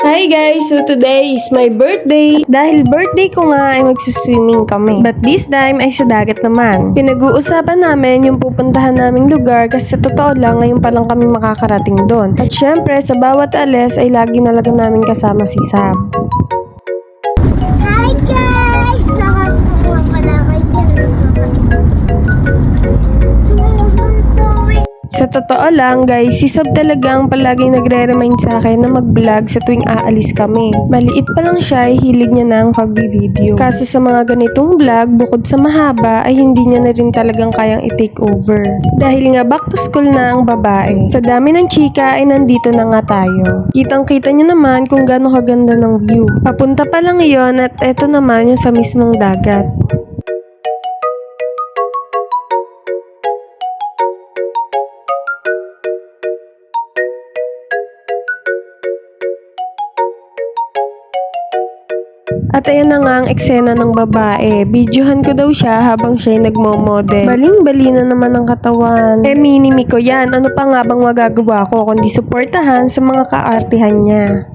Hi guys! So today is my birthday. Dahil birthday ko nga ay magsuswimming kami. But this time ay sa dagat naman. Pinag-uusapan namin yung pupuntahan naming lugar kasi sa totoo lang ngayon pa lang kami makakarating doon. At syempre sa bawat alis ay lagi na lang namin kasama si Sab. Hi guys! Nakakuha pala kayo. Sa totoo lang guys, si Sab talaga ang palaging nagre-remind sa akin na mag-vlog sa tuwing aalis kami. Maliit pa lang siya ay hilig niya na ang pag-video. Kaso sa mga ganitong vlog, bukod sa mahaba ay hindi niya na rin talagang kayang i-take over. Dahil nga back to school na ang babae. Sa dami ng chika ay nandito na nga tayo. Kitang-kita niyo naman kung gaano kaganda ng view. Papunta pa lang iyon at eto naman yung sa mismong dagat. At ayan na nga ang eksena ng babae. Videohan ko daw siya habang siya'y nagmo-model. Baling-bali na naman ang katawan. Minimi ko yan. Ano pa nga bang magagawa ko kundi suportahan sa mga kaartihan niya.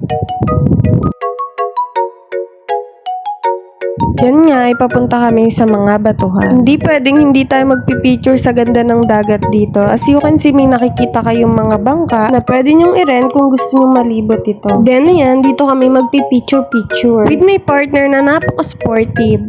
Diyan nga, ipapunta kami sa mga batuhan. Hindi pwedeng hindi tayo magpipicture sa ganda ng dagat dito. As you can see, may nakikita kayong mga bangka na pwede nyong i-rent kung gusto nyong malibot ito. Then ayan, dito kami magpipicture-picture with my partner na napaka-sportive.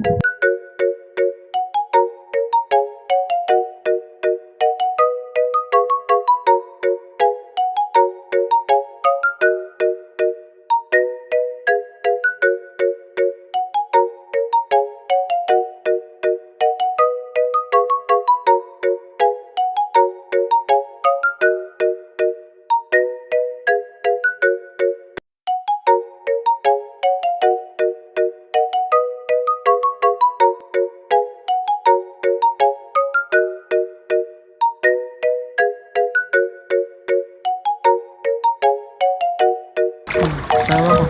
Sama ko.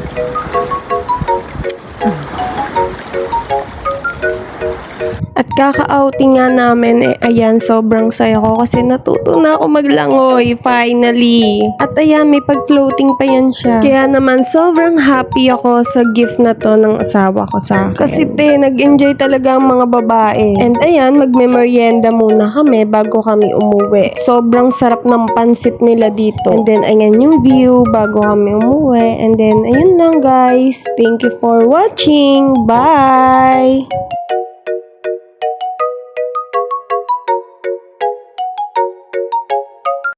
At kaka-outing nga namin ayan, sobrang saya ko kasi natuto na ako maglangoy, finally. At ayan, may pag-floating pa yan siya. Kaya naman, sobrang happy ako sa gift na to ng asawa ko sa akin. Kasi nag-enjoy talaga ang mga babae. And ayan, magme-merienda muna kami bago kami umuwi. Sobrang sarap ng pansit nila dito. And then, ayan yung view bago kami umuwi. And then, ayun lang guys. Thank you for watching. Bye!